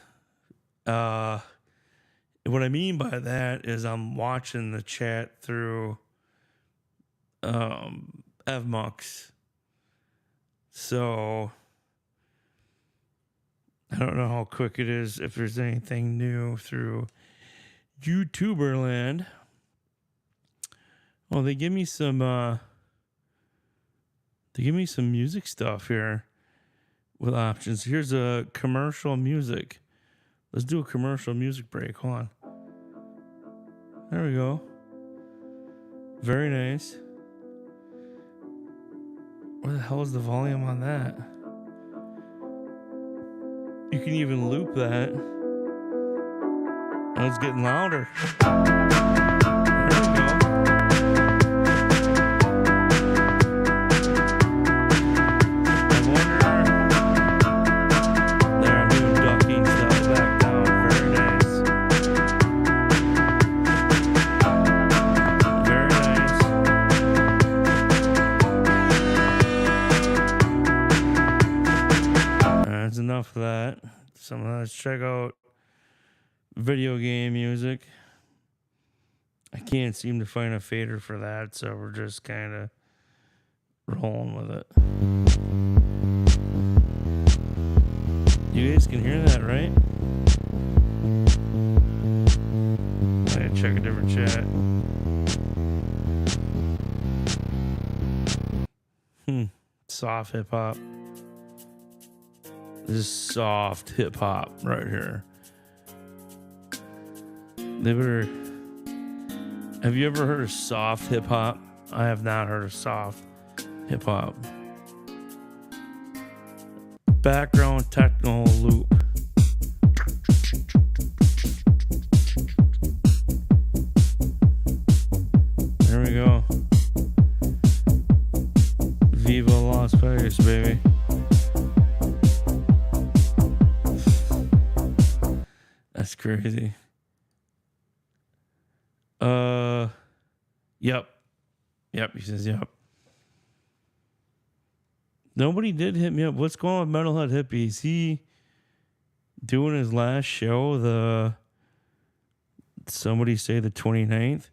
S1: What I mean by that is I'm watching the chat through Evmux. So I don't know how quick it is if there's anything new through YouTuber land. Well, they give me some music stuff here with options. Here's a commercial music. Let's do a commercial music break. Hold on. There we go. Very nice. Where the hell is the volume on that? You can even loop that. Oh, it's getting louder. There we go. Enough of that. So let's check out video game music. I can't seem to find a fader for that, so we're just kind of rolling with it. You guys can hear that, right? gotta check a different chat. Soft hip hop. This is soft hip hop right here. Have you ever heard of soft hip hop? I have not heard of soft hip hop. Background techno loop. There we go. Viva Las Vegas, baby. That's crazy. Yep, he says yep. Nobody did hit me up. What's going on with Metalhead Hippie? Is he doing his last show, somebody say the 29th?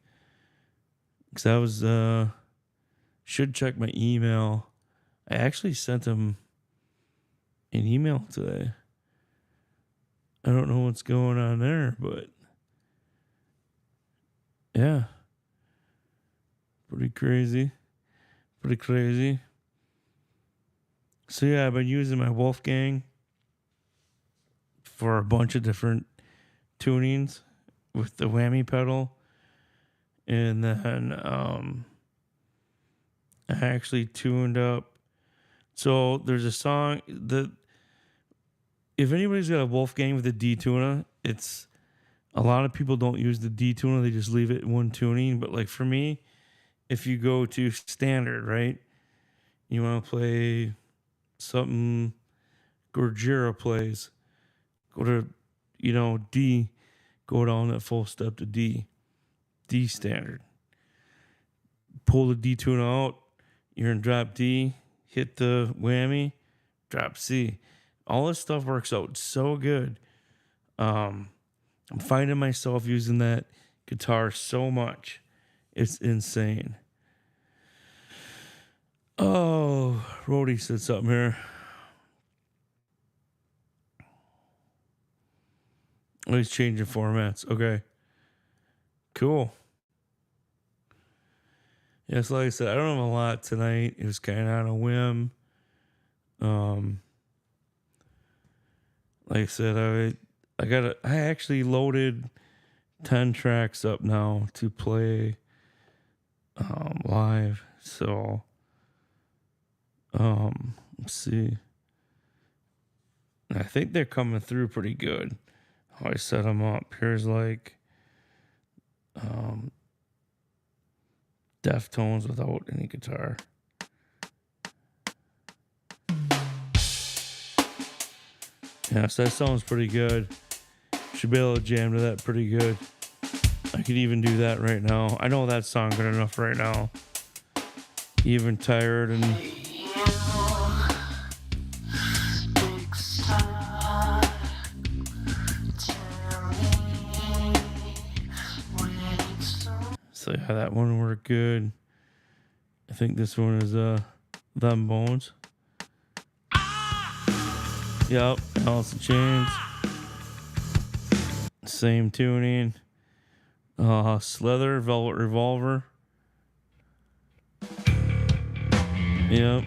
S1: Because I was, should check my email. I actually sent him an email today. I don't know what's going on there, but yeah. Pretty crazy. So yeah, I've been using my Wolfgang for a bunch of different tunings with the whammy pedal. And then I actually tuned up. So there's a song that if anybody's got a Wolfgang with a D tuner, it's a lot of people don't use the D tuner, they just leave it in one tuning. But like for me, if you go to standard, right? You want to play something Gojira plays, go to, D, go down that full step to D standard. Pull the D tuner out, you're in drop D, hit the whammy, drop C. All this stuff works out so good. I'm finding myself using that guitar so much. It's insane. Oh, Rody said something here. Oh, he's changing formats. Okay. Cool. Yes, like I said, I don't have a lot tonight. It was kind of on a whim. Like I said, I actually loaded 10 tracks up now to play live. So let's see. I think they're coming through pretty good. How I set them up. Here's like Deftones without any guitar. Yeah, so that sounds pretty good. Should be able to jam to that pretty good. I could even do that right now. I know that song good enough right now. Even tired and so yeah, that one worked good. I think this one is Them Bones. Yep, Alice in Chains. Same tuning. Slither, Velvet Revolver. Yep.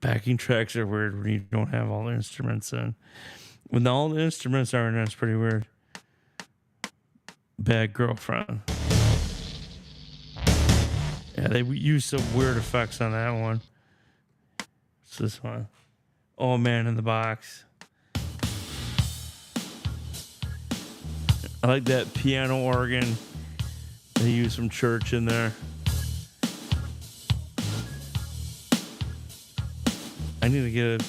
S1: Backing tracks are weird when you don't have all the instruments in. When all the instruments are in, that's pretty weird. Bad Girlfriend. Yeah, they use some weird effects on that one. What's this one? Oh, Man in the Box. I like that piano organ. They use some church in there. I need to get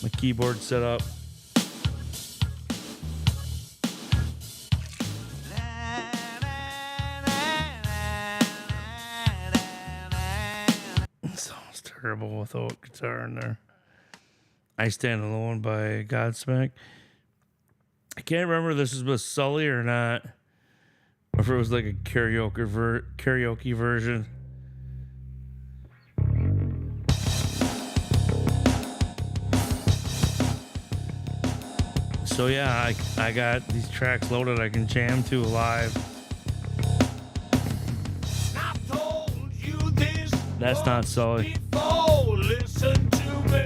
S1: my keyboard set up. It sounds terrible without guitar in there. I Stand Alone by Godsmack. I can't remember if this was with Sully or not, or if it was like a karaoke version. So yeah, I got these tracks loaded I can jam to live. That's not Sully.
S3: Listen to me.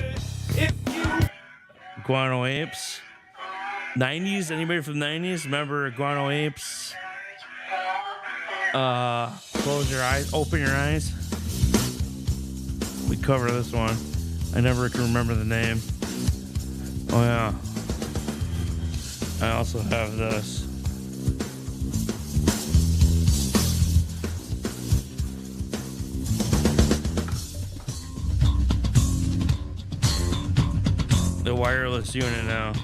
S3: If you
S1: Guano Apes. 90s? Anybody from the 90s? Remember Guano Apes? Close your eyes. Open your eyes. We cover this one. I never can remember the name. Oh yeah. I also have this. The wireless unit now.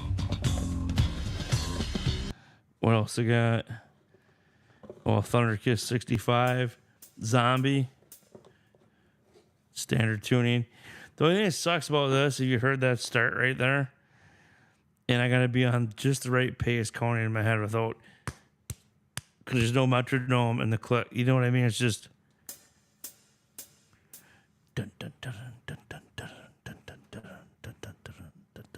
S1: What else I got? Well, Thunder Kiss 65, Zombie, standard tuning. The only thing that sucks about this, if you heard that start right there, and I gotta be on just the right pace counting in my head without, because there's no metronome in the click. You know what I mean? It's just. Dun, dun, dun, dun, dun, dun, dun, dun, dun, dun, dun, dun, dun, dun,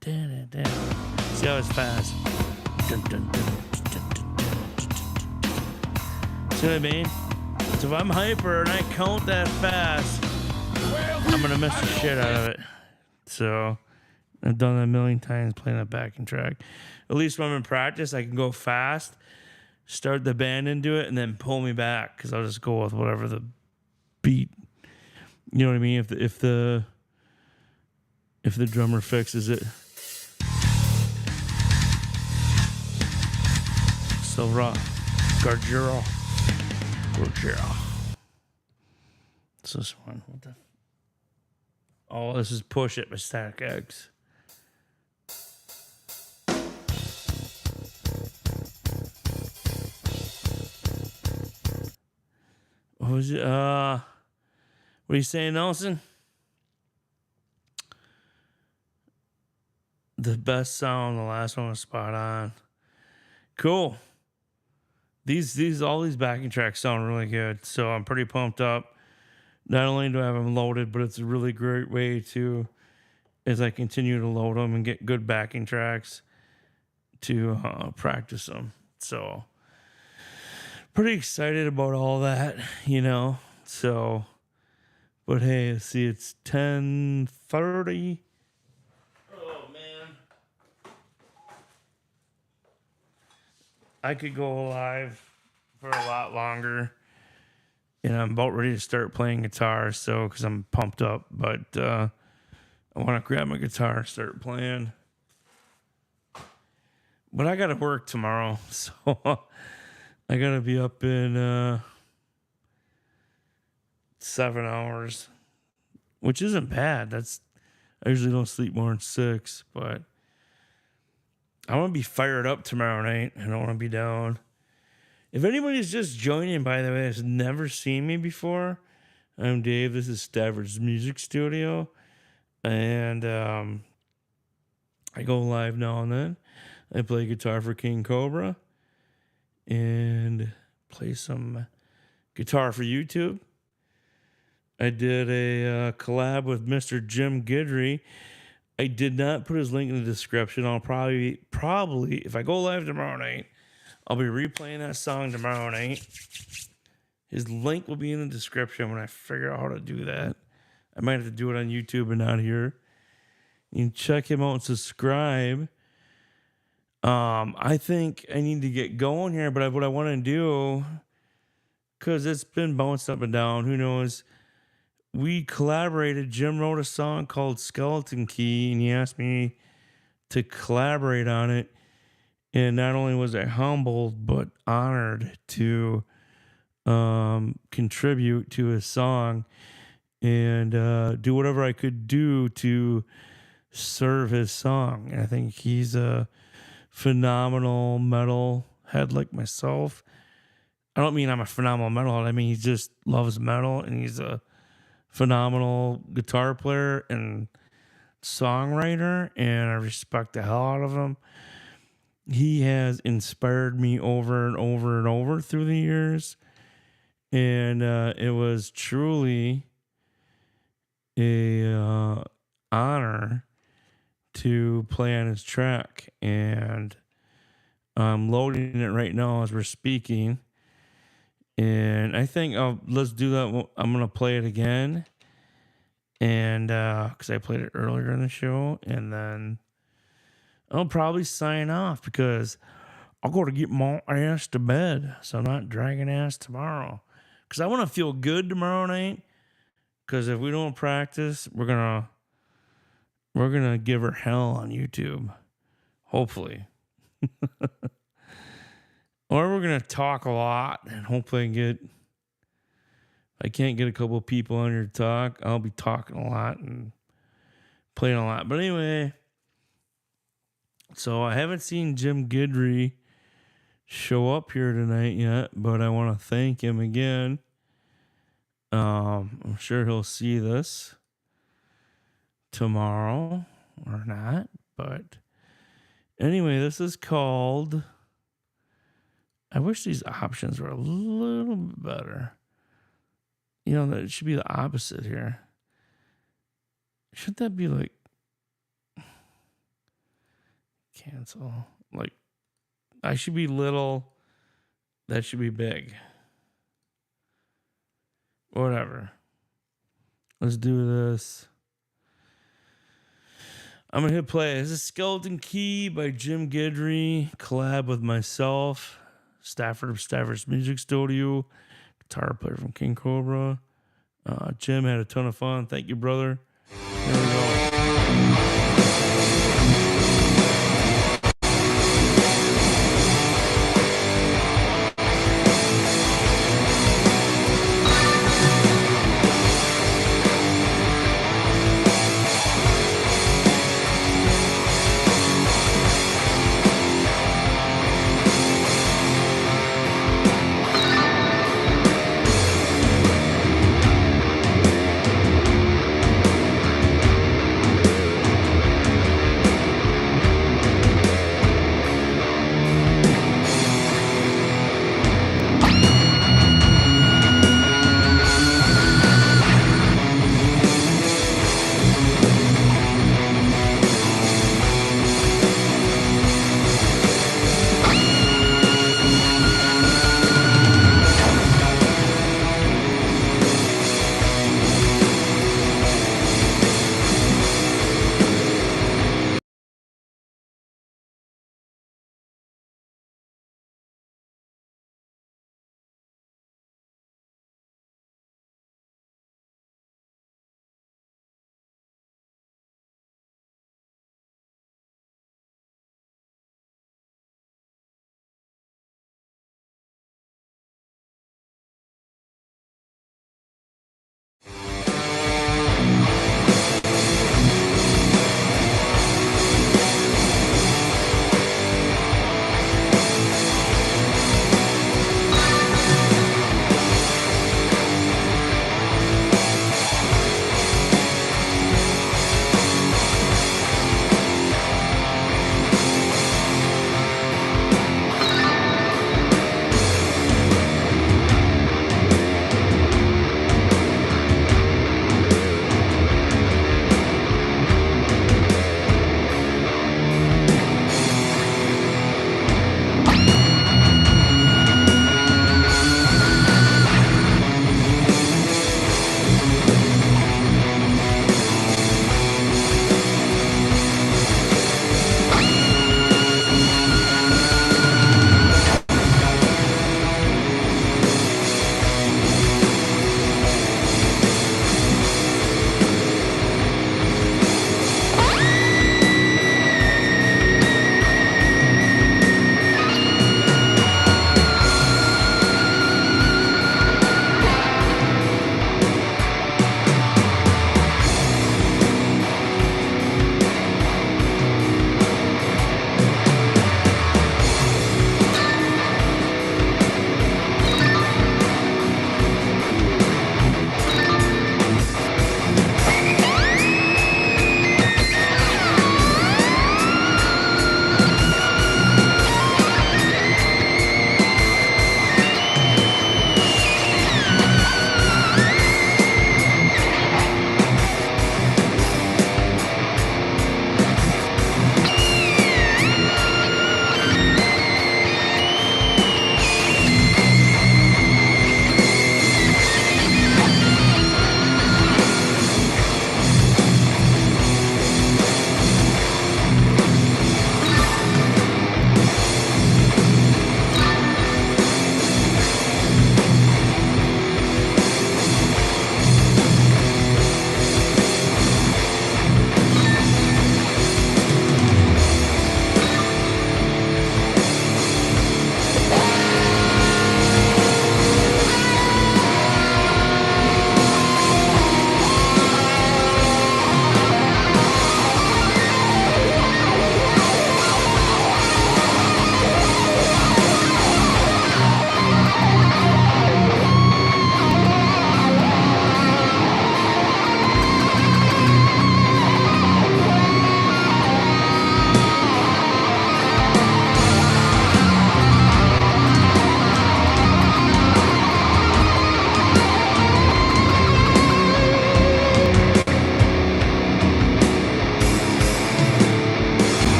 S1: dun, dun, dun. See how it's fast. Dun, dun, dun, dun, dun, dun, dun. See what I mean? So if I'm hyper and I count that fast, I'm gonna miss the shit out of it. So I've done that a million times playing that backing track. At least when I'm in practice, I can go fast, start the band into it, and then pull me back because I'll just go with whatever the beat. You know what I mean? If the drummer fixes it. So raw. Gargero. It's this one. What the? Oh, this is Push It by Static X. What was it? What are you saying, Nelson? The best sound, the last one was spot on. Cool. All these backing tracks sound really good, so I'm pretty pumped up. Not only do I have them loaded, but it's a really great way to, as I continue to load them and get good backing tracks, to practice them. So, pretty excited about all that, you know. So, but hey, let's see, it's 10:30. Oh man, I could go live for a lot longer. And I'm about ready to start playing guitar, so because I'm pumped up. But I want to grab my guitar and start playing. But I got to work tomorrow, so I got to be up in 7 hours, which isn't bad. I usually don't sleep more than 6, but I want to be fired up tomorrow night. I don't want to be down. If anybody's just joining, by the way, has never seen me before, I'm Dave. This is Stafford's Music Studio. And I go live now and then. I play guitar for King Cobra. And play some guitar for YouTube. I did a collab with Mr. Jim Guidry. I did not put his link in the description. I'll probably, if I go live tomorrow night, I'll be replaying that song tomorrow night. His link will be in the description when I figure out how to do that. I might have to do it on YouTube and not here. You can check him out and subscribe. I think I need to get going here, but what I want to do, because it's been bounced up and down, who knows? We collaborated. Jim wrote a song called Skeleton Key, and he asked me to collaborate on it. And not only was I humbled, but honored to contribute to his song and do whatever I could do to serve his song. And I think he's a phenomenal metal head like myself. I don't mean I'm a phenomenal metalhead. I mean he just loves metal, and he's a phenomenal guitar player and songwriter, and I respect the hell out of him. He has inspired me over and over and over through the years. And it was truly a honor to play on his track, and I'm loading it right now as we're speaking. And I think let's do that. I'm gonna play it again, and because I played it earlier in the show, and then I'll probably sign off because I'll go to get my ass to bed, so I'm not dragging ass tomorrow. Because I want to feel good tomorrow night. Because if we don't practice, we're gonna give her hell on YouTube, hopefully. Or we're gonna talk a lot and hopefully I can't get a couple of people on here to talk. I'll be talking a lot and playing a lot. But anyway, so I haven't seen Jim Guidry show up here tonight yet, but I want to thank him again. I'm sure he'll see this tomorrow or not, but anyway, this is called. I wish these options were a little bit better. You know, that it should be the opposite here. Should that be like cancel? Like, I should be little, that should be big. Whatever. Let's do this. I'm going to hit play. This is Skeleton Key by Jim Guidry. Collab with myself. Stafford of Stafford's Music Studio. Guitar player from King Cobra. Jim had a ton of fun. Thank you, brother. Here we go.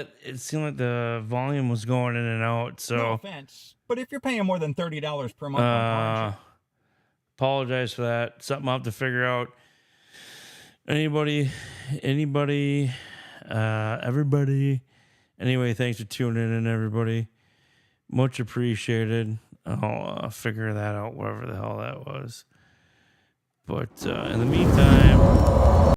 S1: that it seemed like the volume was going in and out. So
S4: No offense, but if you're paying more than $30 per month on Orange,
S1: apologize for that. Something I'll have to figure out. Anybody, everybody. Anyway, thanks for tuning in, everybody. Much appreciated. I'll figure that out, whatever the hell that was. But in the meantime,